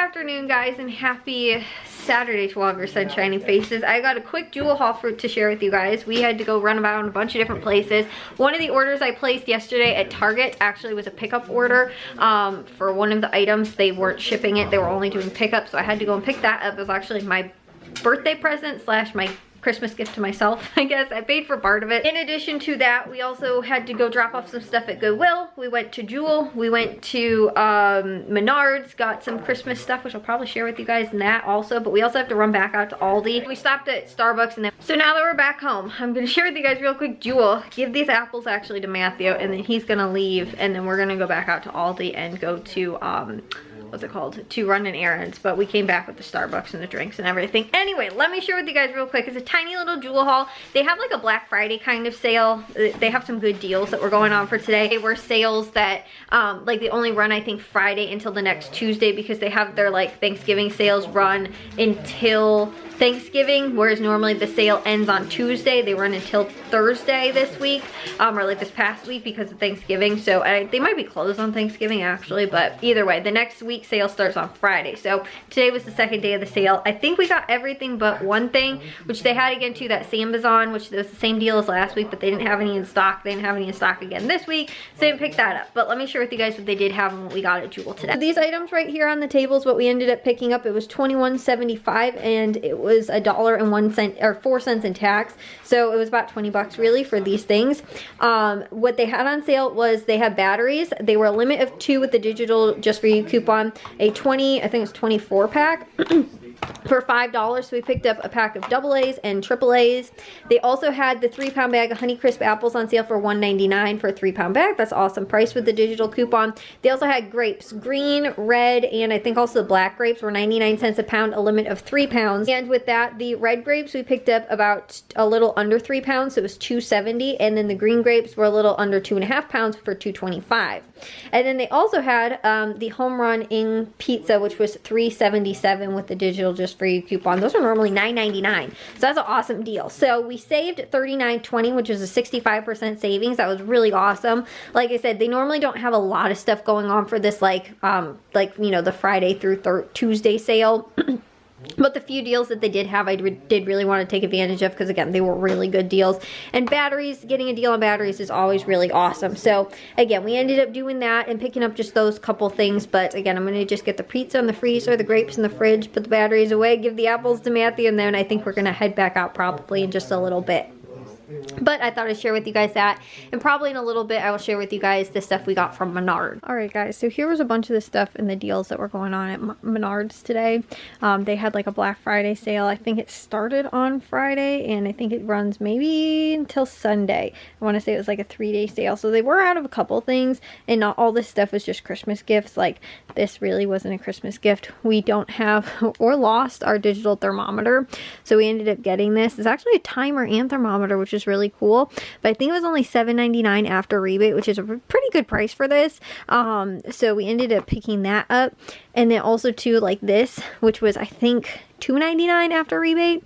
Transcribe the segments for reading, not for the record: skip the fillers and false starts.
afternoon, guys, and happy Saturday to all of your sunshiny faces. I got a quick jewel haul to share with you guys. We had to go run about in a bunch of different places. One of the orders I placed yesterday at Target actually was a pickup order for one of the items. They weren't shipping it, they were only doing pickup, so I had to go and pick that up. It was actually my birthday present slash my Christmas gift to myself, I guess. I paid for part of it. In addition to that, we also had to go drop off some stuff at Goodwill. We went to Jewel. We went to Menards, got some Christmas stuff, which I'll probably share with you guys in that also, but we also have to run back out to Aldi. We stopped at Starbucks, and then, so now that we're back home, I'm gonna share with you guys real quick. Jewel, give these apples actually to Matthew, and then he's gonna leave, and then we're gonna go back out to Aldi and go to, what's it called, to run an errands. But we came back with the Starbucks and the drinks and everything. Anyway, let me share with you guys real quick. It's a tiny little jewel haul. They have like a Black Friday kind of sale. They have some good deals that were going on for today. They were sales that like they only run, I think, Friday until the next Tuesday, because they have their like Thanksgiving sales run until Thanksgiving, whereas normally the sale ends on Tuesday. They run until Thursday this week, or like this past week, because of Thanksgiving. So they might be closed on Thanksgiving actually, but either way, the next week sale starts on Friday. So today was the second day of the sale. I think we got everything but one thing, which they had again too, that Sambazon, which was the same deal as last week, but they didn't have any in stock. They didn't have any in stock again this week, so I didn't pick that up. But let me share with you guys what they did have and what we got at Jewel today. So these items right here on the table is what we ended up picking up. It was $21.75, and it was $1.01 or 4 cents in tax, so it was about 20 bucks really for these things. What they had on sale was they had batteries. They were a limit of 2 with the digital just for you coupon, a 20, I think it was 24 pack for $5. So we picked up a pack of AA's and AAA's. They also had the 3-pound bag of Honeycrisp apples on sale for $1.99 for a 3-pound bag. That's awesome price with the digital coupon. They also had grapes, green, red, and I think also the black grapes were 99 cents a pound, a limit of 3 pounds. And with that, the red grapes we picked up about a little under 3 pounds, so it was $2.70, and then the green grapes were a little under 2.5 pounds for $2.25. And then they also had the Home Run in Pizza, which was $3.77 with the digital just for you coupon. Those are normally $9.99, so that's an awesome deal. So we saved $39.20, which is a 65% savings. That was really awesome. Like I said, they normally don't have a lot of stuff going on for this, like you know, the Friday through Tuesday sale. But the few deals that they did have, I did really want to take advantage of, because again, they were really good deals. And batteries, getting a deal on batteries is always really awesome. So again, we ended up doing that and picking up just those couple things. But again, I'm going to just get the pizza in the freezer, the grapes in the fridge, put the batteries away, give the apples to Matthew, and then I think we're going to head back out probably in just a little bit. But I thought I'd share with you guys that, and probably in a little bit I will share with you guys the stuff we got from Menards. Alright guys, so here was a bunch of the stuff and the deals that were going on at Menards today. They had like a Black Friday sale. I think it started on Friday, and I think it runs maybe until Sunday. I want to say it was like a 3-day sale. So they were out of a couple things, and not all this stuff was just Christmas gifts. Like this really wasn't a Christmas gift. We don't have or lost our digital thermometer, so we ended up getting this. It's actually a timer and thermometer, which is really cool, but I think it was only $7.99 after rebate, which is a pretty good price for this. So we ended up picking that up, and then also too, like this, which was I think $2.99 after rebate,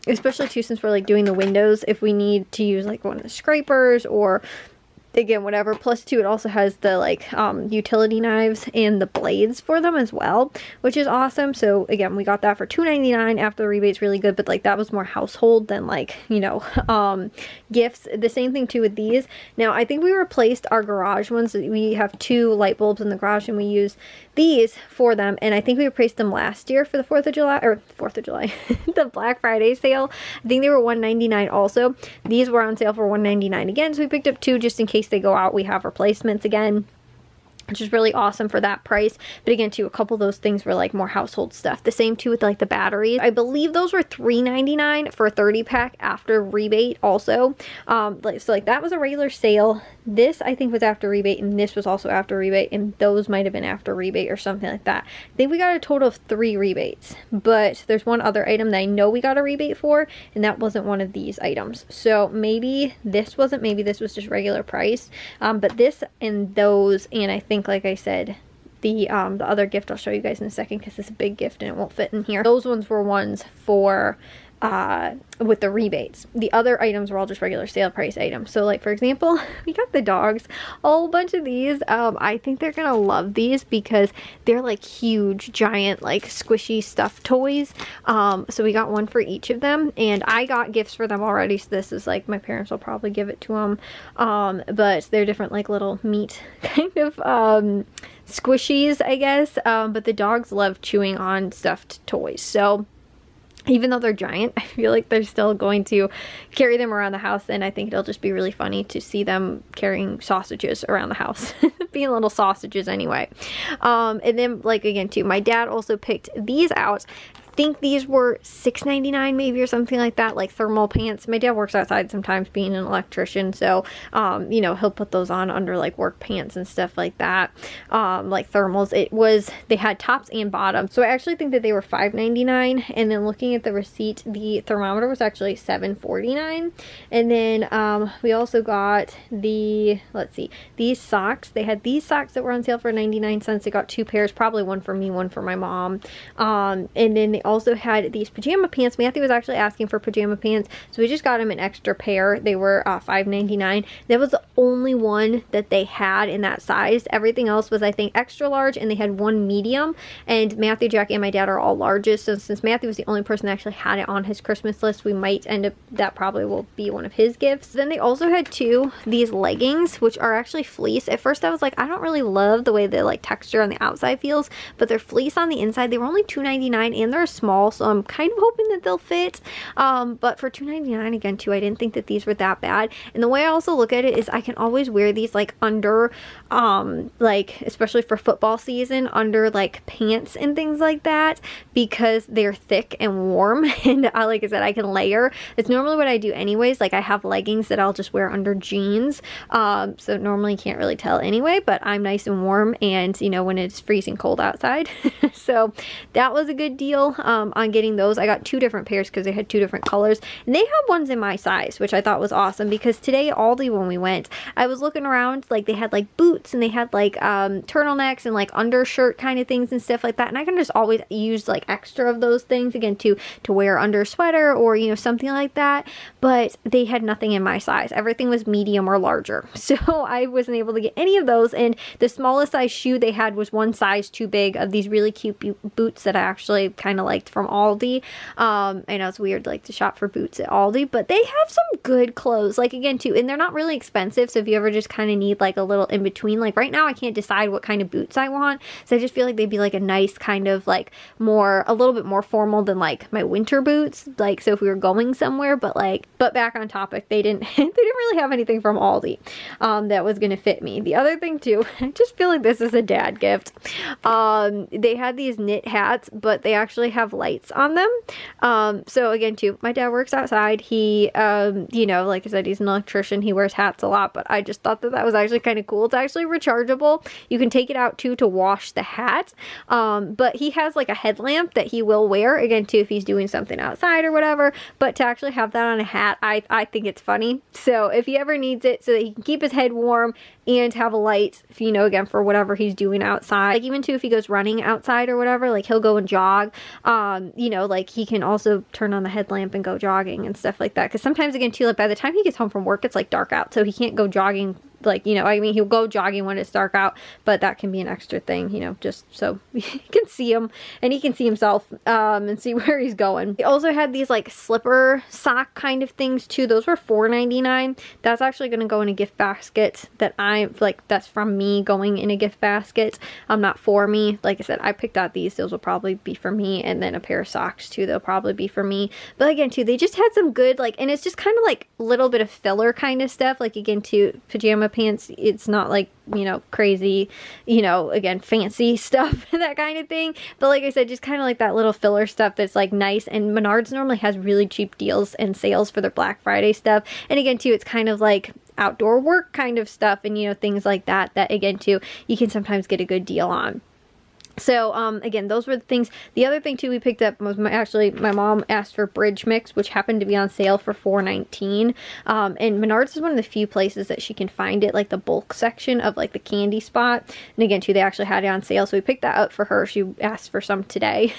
especially too since we're like doing the windows, if we need to use like one of the scrapers or again whatever. Plus too, it also has the like utility knives and the blades for them as well, which is awesome. So again, we got that for $2.99 after the rebate's really good, but like that was more household than like, you know, gifts. The same thing too with these. Now I think we replaced our garage ones. We have 2 light bulbs in the garage, and we use these for them, and I think we replaced them last year for the 4th of July, or 4th of July, the Black Friday sale. I think they were $1.99 also. These were on sale for $1.99 again, so we picked up 2 just in case they go out. We have replacements again, which is really awesome for that price. But again too, a couple of those things were like more household stuff. The same too with like the batteries. I believe those were $3.99 for a 30 pack after rebate also. So like that was a regular sale. This I think was after rebate, and this was also after rebate, and those might have been after rebate or something like that. I think we got a total of 3 rebates, but there's one other item that I know we got a rebate for, and that wasn't one of these items. So maybe this wasn't, maybe this was just regular price. But this and those, and I think like I said, the other gift I'll show you guys in a second, because it's a big gift and it won't fit in here. Those ones were ones for with the rebates. The other items were all just regular sale price items. So like for example, we got the dogs a whole bunch of these. I think they're gonna love these because they're like huge, giant, like squishy stuffed toys. So we got one for each of them, and I got gifts for them already. So this is like, my parents will probably give it to them. But they're different like little meat kind of squishies, I guess. But the dogs love chewing on stuffed toys. So even though they're giant, I feel like they're still going to carry them around the house, and I think it'll just be really funny to see them carrying sausages around the house. Being little sausages anyway. And then, like, again too, my dad also picked these out. I think these were $6.99 maybe or something like that, like thermal pants. My dad works outside sometimes being an electrician, so you know, he'll put those on under like work pants and stuff like that, like thermals. They had tops and bottoms, so I actually think that they were $5.99, and then looking at the receipt, the thermometer was actually $7.49. And then we also got the, let's see, these socks. They had these socks that were on sale for 99 cents. I got 2 pairs, probably one for me, one for my mom. And then they also had these pajama pants. Matthew was actually asking for pajama pants, so we just got him an extra pair. They were $5.99. That was the only one that they had in that size. Everything else was, I think, extra large, and they had one medium, and Matthew, Jack, and my dad are all larges. So since Matthew was the only person that actually had it on his Christmas list, we might end up, that probably will be one of his gifts. Then they also had these leggings, which are actually fleece. At first I was like, I don't really love the way the like texture on the outside feels, but they're fleece on the inside. They were only $2.99, and they're small, so I'm kind of hoping that they'll fit. But for $2.99 again too, I didn't think that these were that bad. And the way I also look at it is I can always wear these like under like, especially for football season, under like pants and things like that, because they're thick and warm. And like I said, I can layer. It's normally what I do anyways. Like, I have leggings that I'll just wear under jeans, so normally you can't really tell anyway, but I'm nice and warm, and you know, when it's freezing cold outside. So that was a good deal on getting those. I got 2 different pairs because they had 2 different colors, and they had ones in my size, which I thought was awesome, because today Aldi, when we went, I was looking around, like they had like boots, and they had like turtlenecks and like undershirt kind of things and stuff like that, and I can just always use like extra of those things again to wear under a sweater or, you know, something like that. But they had nothing in my size. Everything was medium or larger, so I wasn't able to get any of those. And the smallest size shoe they had was one size too big of these really cute boots that I actually kind of liked from Aldi. I know it's weird like to shop for boots at Aldi, but they have some good clothes, like again too, and they're not really expensive. So if you ever just kind of need like a little in between, like right now I can't decide what kind of boots I want, so I just feel like they'd be like a nice kind of like a little bit more formal than like my winter boots, like so if we were going somewhere. But back on topic, they didn't really have anything from Aldi that was gonna fit me. The other thing too, I just feel like this is a dad gift. They had these knit hats, but they actually have lights on them. So again too, my dad works outside. He you know, like I said, he's an electrician. He wears hats a lot, but I just thought that was actually kind of cool. It's actually rechargeable. You can take it out too to wash the hat. But he has like a headlamp that he will wear again too if he's doing something outside or whatever. But to actually have that on a hat, I think it's funny. So if he ever needs it so that he can keep his head warm and have a light, you know, again, for whatever he's doing outside. Like even too, if he goes running outside or whatever, like he'll go and jog, you know, like he can also turn on the headlamp and go jogging and stuff like that. Because sometimes again too, like by the time he gets home from work, it's like dark out, so he can't go jogging. Like, you know, I mean, he'll go jogging when it's dark out, but that can be an extra thing, you know, just so he can see him and he can see himself and see where he's going. They also had these like slipper sock kind of things too. Those were $4.99. That's actually going to go in a gift basket that that's from me going in a gift basket. Not for me. Like I said, I picked out these. Those will probably be for me, and then a pair of socks too. They'll probably be for me. But again too, they just had some good, like, and it's just kind of like a little bit of filler kind of stuff. Like again too, pajama pants, it's not like, you know, crazy, you know, again, fancy stuff, that kind of thing. But like I said, just kind of like that little filler stuff that's like nice. And Menards normally has really cheap deals and sales for their Black Friday stuff. And again too, it's kind of like outdoor work kind of stuff and, you know, things like that, that again too, you can sometimes get a good deal on. So, again, those were the things. The other thing, too, we picked up was my mom asked for bridge mix, which happened to be on sale for $4.19. And Menards is one of the few places that she can find it, like the bulk section of, like, the candy spot. And again, too, they actually had it on sale. So we picked that up for her. She asked for some today.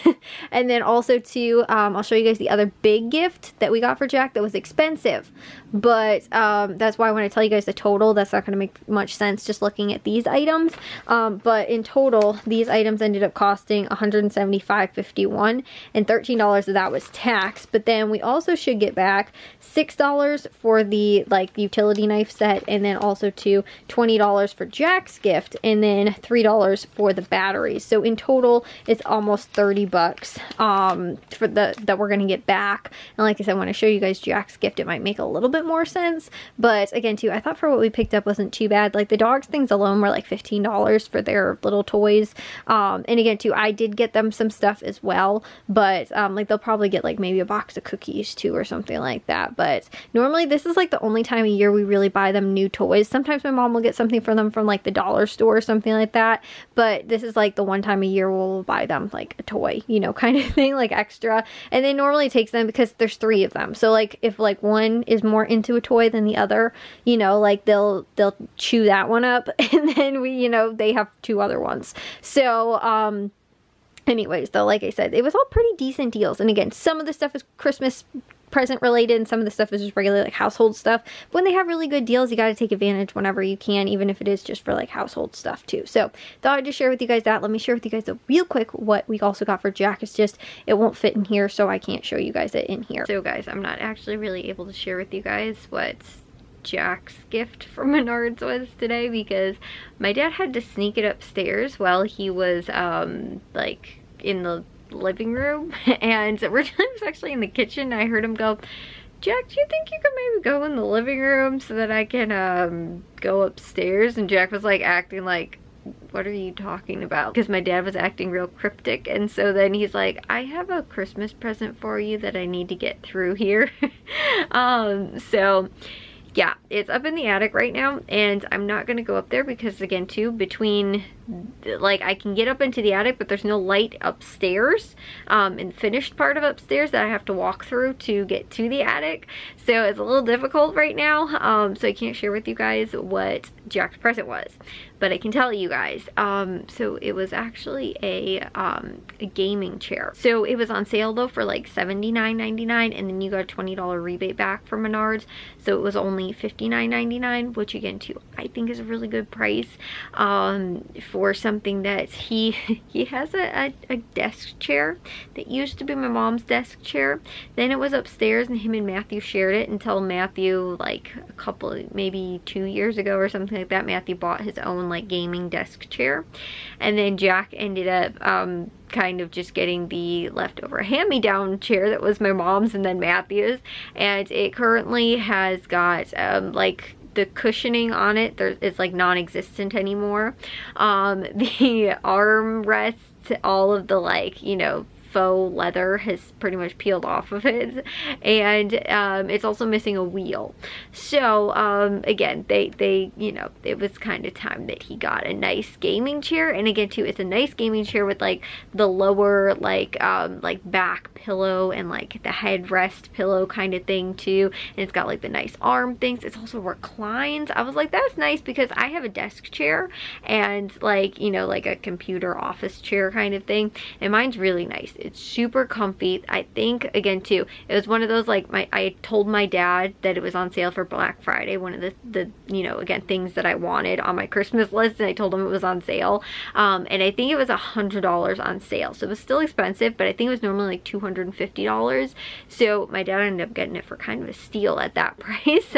And then also, too, I'll show you guys the other big gift that we got for Jack that was expensive. But that's why when I tell you guys the total, that's not going to make much sense just looking at these items. But in total, these items ended up costing $175.51, and $13 of that was tax. But then we also should get back $6 for the like utility knife set, and then also $20 for Jack's gift, and then $3 for the batteries. So in total, it's almost 30 bucks for that we're gonna get back. And like I said, when I show you guys Jack's gift, it might make a little bit more sense. But again, too, I thought for what we picked up wasn't too bad. Like the dogs things alone were like $15 for their little toys. And again, too, I did get them some stuff as well, but like they'll probably get like maybe a box of cookies too or something like that. But normally this is like the only time of year we really buy them new toys. Sometimes my mom will get something for them from like the dollar store or something like that, but this is like the one time a year we'll buy them like a toy, you know, kind of thing, like extra. And then normally it takes them because there's 3 of them. So like if like one is more into a toy than the other, you know, like they'll chew that one up, and then we, you know, they have 2 other ones. So anyways, though, like I said, it was all pretty decent deals. And again, some of the stuff is Christmas present related and some of the stuff is just regular like household stuff. But when they have really good deals, you got to take advantage whenever you can, even if it is just for like household stuff too. So thought I'd just share with you guys that. Let me share with you guys real quick what we also got for Jack. It's just it won't fit in here, so I can't show you guys it in here. So guys, I'm not actually really able to share with you guys what Jack's gift from Menards was today because my dad had to sneak it upstairs while he was like in the living room, and originally it was actually in the kitchen. I heard him go, "Jack, do you think you could maybe go in the living room so that I can go upstairs?" And Jack was like acting like, "What are you talking about?" Because my dad was acting real cryptic. And so then he's like, "I have a Christmas present for you that I need to get through here." So yeah, it's up in the attic right now, and I'm not gonna go up there because again too, between like I can get up into the attic, but there's no light upstairs in the finished part of upstairs that I have to walk through to get to the attic. So it's a little difficult right now, so I can't share with you guys what Jack's present was, but I can tell you guys. So it was actually a gaming chair. So it was on sale though for like $79.99, and then you got a $20 rebate back from Menards, so it was only $59.99, which again too I think is a really good price for something that he has a desk chair that used to be my mom's desk chair. Then it was upstairs and him and Matthew shared it until Matthew, like a couple, maybe 2 years ago or something like that, Matthew bought his own like gaming desk chair. And then Jack ended up kind of just getting the leftover hand-me-down chair that was my mom's and then Matthew's, and it currently has got like the cushioning on it, it's like non-existent anymore. The armrests, all of the like, you know, faux leather has pretty much peeled off of it, and it's also missing a wheel. So again, they you know, it was kind of time that he got a nice gaming chair. And again too, it's a nice gaming chair with like the lower like back pillow and like the headrest pillow kind of thing too, and it's got like the nice arm things. It's also reclines. I was like, that's nice because I have a desk chair and like, you know, like a computer office chair kind of thing, and mine's really nice. It's super comfy. I think again too, it was one of those like I told my dad that it was on sale for Black Friday, one of the you know, again, things that I wanted on my Christmas list, and I told him it was on sale, and I think it was $100 on sale, so it was still expensive, but I think it was normally like $250. So my dad ended up getting it for kind of a steal at that price.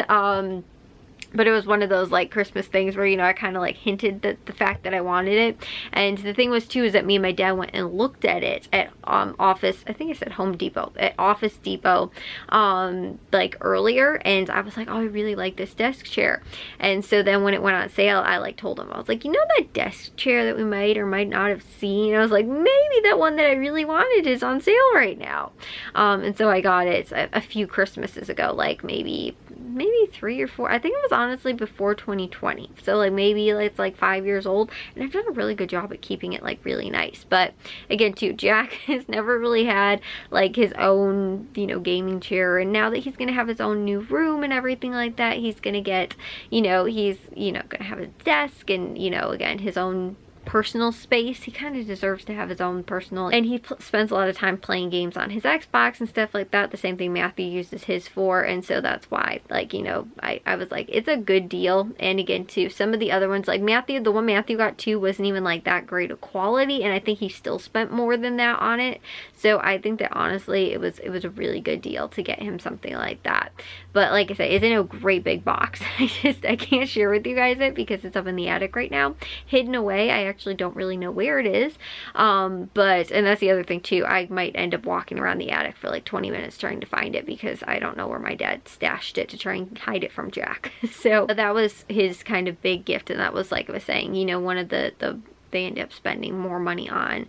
But it was one of those like Christmas things where, you know, I kind of like hinted that the fact that I wanted it. And the thing was too is that me and my dad went and looked at it at Office, I think I said Home Depot, at Office Depot like earlier, and I was like, oh, I really like this desk chair. And so then when it went on sale, I like told him, I was like, you know that desk chair that we might or might not have seen? I was like, maybe that one that I really wanted is on sale right now. And so I got it a few Christmases ago, like maybe maybe 3 or 4. I think it was honestly before 2020. So like maybe it's like 5 years old, and I've done a really good job at keeping it like really nice. But again too, Jack has never really had like his own, you know, gaming chair, and now that he's gonna have his own new room and everything like that, he's gonna get, you know, he's, you know, gonna have a desk and, you know, again, his own personal space. He kind of deserves to have his own personal, and he spends a lot of time playing games on his Xbox and stuff like that, the same thing Matthew uses his for, and so that's why, like, you know, I was like, it's a good deal. And again too, some of the other ones, like Matthew, the one Matthew got too wasn't even like that great of quality, and I think he still spent more than that on it. So I think that honestly it was a really good deal to get him something like that. But like I said, it's in a great big box. I can't share with you guys it because it's up in the attic right now, hidden away. I actually don't really know where it is, but, and that's the other thing too, I might end up walking around the attic for like 20 minutes trying to find it because I don't know where my dad stashed it to try and hide it from Jack. So that was his kind of big gift, and that was, like I was saying, you know, one of the they end up spending more money on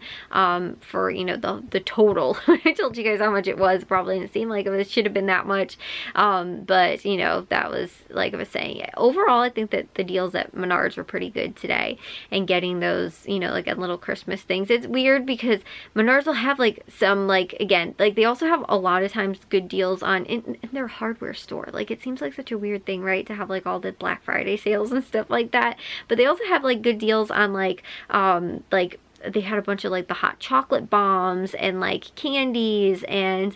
for, you know, the total. I told you guys how much it was. Probably didn't seem like it should have been that much, but you know, that was, like I was saying, overall I think that the deals at Menards were pretty good today, and getting those, you know, like a little Christmas things. It's weird because Menards will have like some, like, again, like they also have a lot of times good deals on in their hardware store. Like it seems like such a weird thing, right, to have like all the Black Friday sales and stuff like that, but they also have like good deals on like they had a bunch of like the hot chocolate bombs and like candies and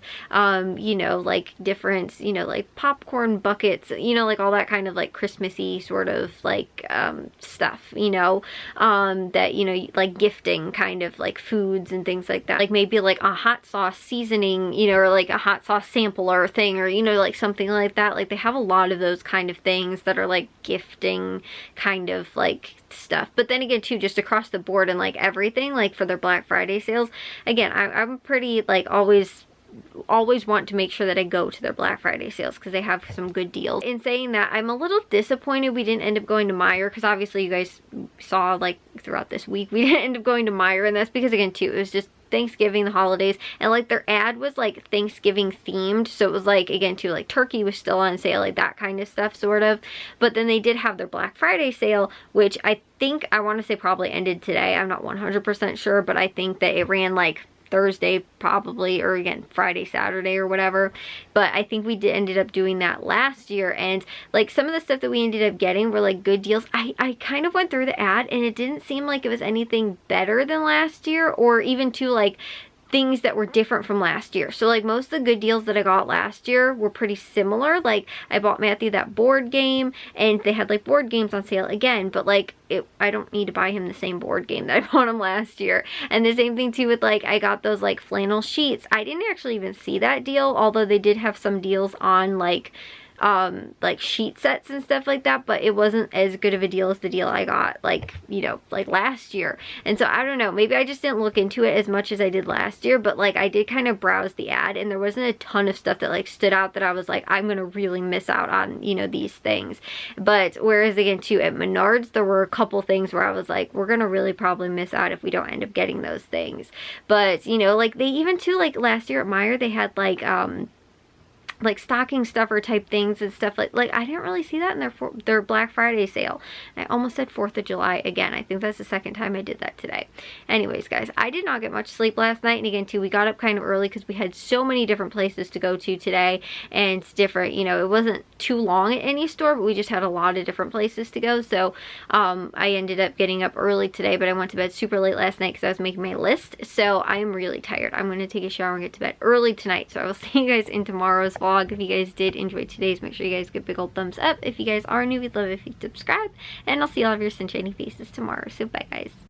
you know, like different, you know, like popcorn buckets, you know, like all that kind of like Christmassy sort of like stuff, you know, that, you know, like gifting kind of like foods and things like that, like maybe like a hot sauce seasoning, you know, or like a hot sauce sampler thing, or, you know, like something like that. Like they have a lot of those kind of things that are like gifting kind of like stuff. But then again too, just across the board and like everything, like for their Black Friday sales, again, I'm pretty like always want to make sure that I go to their Black Friday sales because they have some good deals. In saying that, I'm a little disappointed we didn't end up going to Meijer, because obviously you guys saw like throughout this week we didn't end up going to Meijer, and that's because again too, it was just Thanksgiving, the holidays, and like their ad was like Thanksgiving themed, so it was like, again too, like turkey was still on sale, like that kind of stuff sort of. But then they did have their Black Friday sale, which I think, I want to say probably ended today, I'm not 100% sure, but I think that it ran like Thursday probably, or again Friday, Saturday or whatever. But I think we ended up doing that last year, and like some of the stuff that we ended up getting were like good deals. I kind of went through the ad and it didn't seem like it was anything better than last year, or even to like things that were different from last year. So like most of the good deals that I got last year were pretty similar. Like I bought Matthew that board game, and they had like board games on sale again, but like I don't need to buy him the same board game that I bought him last year. And the same thing too with like, I got those like flannel sheets. I didn't actually even see that deal, although they did have some deals on like sheet sets and stuff like that, but it wasn't as good of a deal as the deal I got like, you know, like last year. And so I don't know, maybe I just didn't look into it as much as I did last year, but like I did kind of browse the ad, and there wasn't a ton of stuff that like stood out that I was like, I'm gonna really miss out on, you know, these things. But whereas again too, at Menards there were a couple things where I was like, we're gonna really probably miss out if we don't end up getting those things. But you know, like they even too, like last year at Meijer they had like stocking stuffer type things and stuff like I didn't really see that in their Black Friday sale. I almost said 4th of July again. I think that's the second time I did that today. Anyways guys, I did not get much sleep last night, and again too, we got up kind of early because we had so many different places to go to today, and it's different, you know, it wasn't too long at any store, but we just had a lot of different places to go. So I ended up getting up early today, but I went to bed super late last night because I was making my list. So I am really tired. I'm going to take a shower and get to bed early tonight. So I will see you guys in tomorrow's vlog. If you guys did enjoy today's, make sure you guys give a big old thumbs up. If you guys are new, we'd love it if you subscribe, and I'll see all of your sunshiny faces tomorrow. So bye guys.